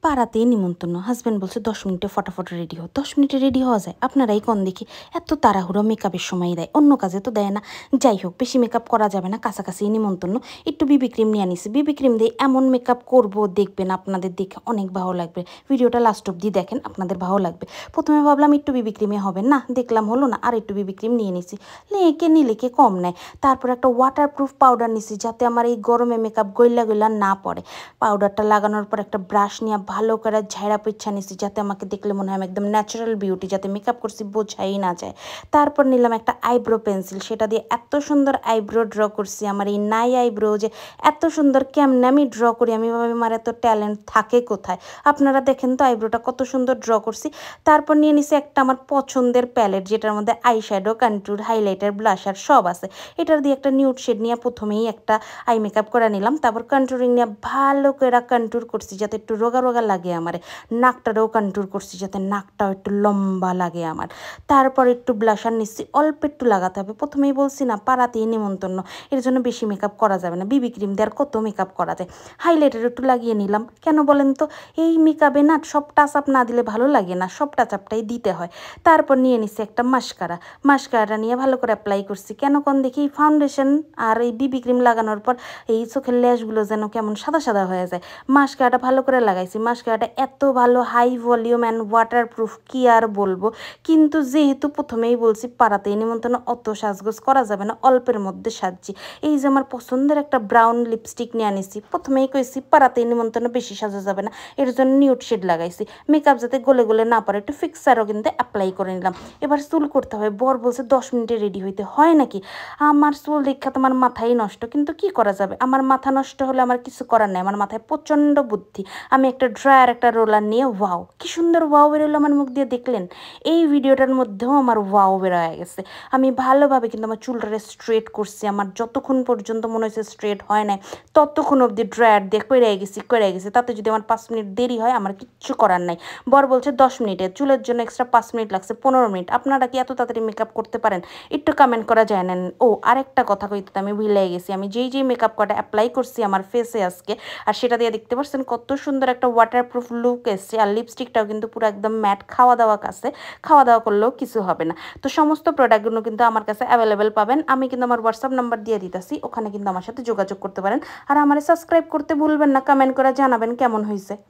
পাড়াতেই নিমন্ত্রণ। হাজব্যান্ড বলছে ১০ মিনিটে ফটাফট রেডি হও। ১০ মিনিটে রেডি হওয়া যায়? আপনারাই কোন দেখি। এত তাড়াহুড়ো মেকআপের সময় দেয়, অন্য কাজে তো দেয় না। যাই হোক, বেশি মেকআপ করা যাবে না, কাছাকাছি নিমন্ত্রণ। একটু বিবি ক্রিম নিয়ে আনিছি। বিবি ক্রিম দিয়ে এমন মেকআপ করব, দেখবেন আপনাদের দেখে অনেক ভালো লাগবে। ভিডিওটা লাস্ট অব্দি দেখেন, আপনাদের ভালো লাগবে। প্রথমে ভাবলাম একটু বিবি ক্রিমে হবে না, দেখলাম হলো না, আর একটু বিবি ক্রিম নিয়ে নিছি। লেকে নিলেকে কম নেয়। তারপর একটা ওয়াটারপ্রুফ পাউডার নিছি, যাতে আমার এই গরমে মেকআপ গইলা গইলা না পড়ে। পাউডারটা লাগানোর পর একটা ব্রাশ নিয়ে ভালো করে ঝাড়া পোছা নিছি, যাতে আমাকে দেখলে মনে হয় আমি একদম ন্যাচারাল বিউটি, যাতে মেকআপ করছি বোঝাই না যায়। তারপর নিলাম একটা আইব্রো পেন্সিল, সেটা দিয়ে এত সুন্দর আইব্রো ড্র করছি। আমার এই নাই আইব্রো যে এত সুন্দর কেমনে আমি ড্র করি, আমি ভাবি আমার এত ট্যালেন্ট থাকে কোথায়। আপনারা দেখেন তো আইব্রোটা কত সুন্দর ড্র করছি। তারপর নিয়ে নিছি একটা আমার পছন্দের প্যালেট, যেটার মধ্যে আইশ্যাডো, কন্ট্যুর, হাইলাইটার, ব্লাশার সব আছে। এটার দিয়ে একটা নিউড শেড নিয়ে প্রথমেই একটা আই মেকআপ করে নিলাম। তারপর কন্ট্যুরিং নিয়ে ভালো করে কন্ট্যুর করছি, যাতে একটু রোগা রোগা লাগে আমার। নাকটারও কন্ট্যুর করছি, যাতে নাকটাও একটু লম্বা লাগে আমার। তারপর একটু ব্লাশার নিচ্ছি, অল্প একটু লাগাতে হবে। প্রথমেই বলছি না, পাড়াতেই নিমন্ত্রণ, এর জন্য বেশি মেকআপ করা যাবে না। বিবি ক্রিম দিয়ে আর কত মেকআপ করা যায়। হাইলাইটার একটু লাগিয়ে নিলাম। কেন বলেন তো, এই মেকআপে না সব টাচ আপ না দিলে ভালো লাগে না, সব টাচ আপটাই দিতে হয়। তারপর নিয়ে নিচ্ছি একটা মাস্কারা। মাস্কারাটা নিয়ে ভালো করে অ্যাপ্লাই করছি। কেন কোন দেখি ফাউন্ডেশন আর এই বিবি ক্রিম লাগানোর পর এই চোখের ল্যাশগুলো যেন কেমন সাদা সাদা হয়ে যায়। মাস্কারাটা ভালো করে লাগাইছি। মাস্কারাটা এত ভালো, হাই ভলিউম অ্যান্ড ওয়াটারপ্রুফ, কি আর বলবো। কিন্তু যেহেতু প্রথমেই বলছি পাড়াতেই নিমন্ত্রণ, অত সাজগোজ করা যাবে না, অল্পের মধ্যে সাজছি। এই যে আমার পছন্দের একটা ব্রাউন লিপস্টিক নিয়ে আনিছি। প্রথমেই কইছি পাড়াতেই নিমন্ত্রণ, বেশি সাজা যাবে না, এর জন্য নিউড শেড লাগাইছি। মেকআপ যাতে গলে গলে না পারে, একটু ফিক্সারও কিন্তু অ্যাপ্লাই করে নিলাম। এবার চুল করতে হবে। বর বলছে 10 মিনিটে রেডি হইতে হয় নাকি। আমার চুল দেখা তোমার মাথাই নষ্ট, কিন্তু কি করা যাবে, আমার মাথা নষ্ট হলে আমার কিছু করার নেই। আমার মাথায় প্রচণ্ড বুদ্ধি। আমি একটা ড্রায়ার, একটা রোলার নিয়ে ওয়াও, কি সুন্দর ওয়াও বেরোলো আমার মুখ দিয়ে, দেখলেন? এই ভিডিওটার মধ্যেও আমার ওয়াও বের হয়ে গেছে। আমি ভালোভাবে কিন্তু আমার চুলটারে স্ট্রেট করছি। আমার যতক্ষণ পর্যন্ত মনে হয়েছে স্ট্রেট হয় নাই, ততক্ষণ অবধি ড্রায়ার দিয়ে করে গেছি। তাতে যদি আমার 5 মিনিট দেরি হয়, আমার কিচ্ছু করার নাই। বর বলছে 10 মিনিটে, চুলের জন্য এক্সট্রা 5 মিনিট লাগছে, 15 মিনিট। আপনারা কি এত তাড়াতাড়ি মেকআপ করতে পারেন? একটু কমেন্ট করা যায় না। ও, আরেকটা কথা কইতে আমি ভুলে গেছি। আমি যেই মেকআপ কটা অ্যাপ্লাই করছি আমার ফেসে আজকে, আর সেটা দিয়ে দেখতে পাচ্ছেন কত সুন্দর একটা ওয়াটারপ্রুফ লুক এসছে। আর লিপস্টিকটাও কিন্তু পুরো একদম ম্যাট, খাওয়া দাওয়া কাছে, খাওয়া দাওয়া করলেও কিছু হবে না। তো সমস্ত প্রোডাক্টগুলো কিন্তু আমার কাছে অ্যাভেলেবেল পাবেন। আমি কিন্তু আমার হোয়াটসঅ্যাপ নাম্বার দিয়ে দিতেছি, ওখানে কিন্তু আমার সাথে যোগাযোগ করতে পারেন। আর আমার সাবস্ক্রাইব করতে ভুলবেন না, কমেন্ট করে জানাবেন কেমন হয়েছে।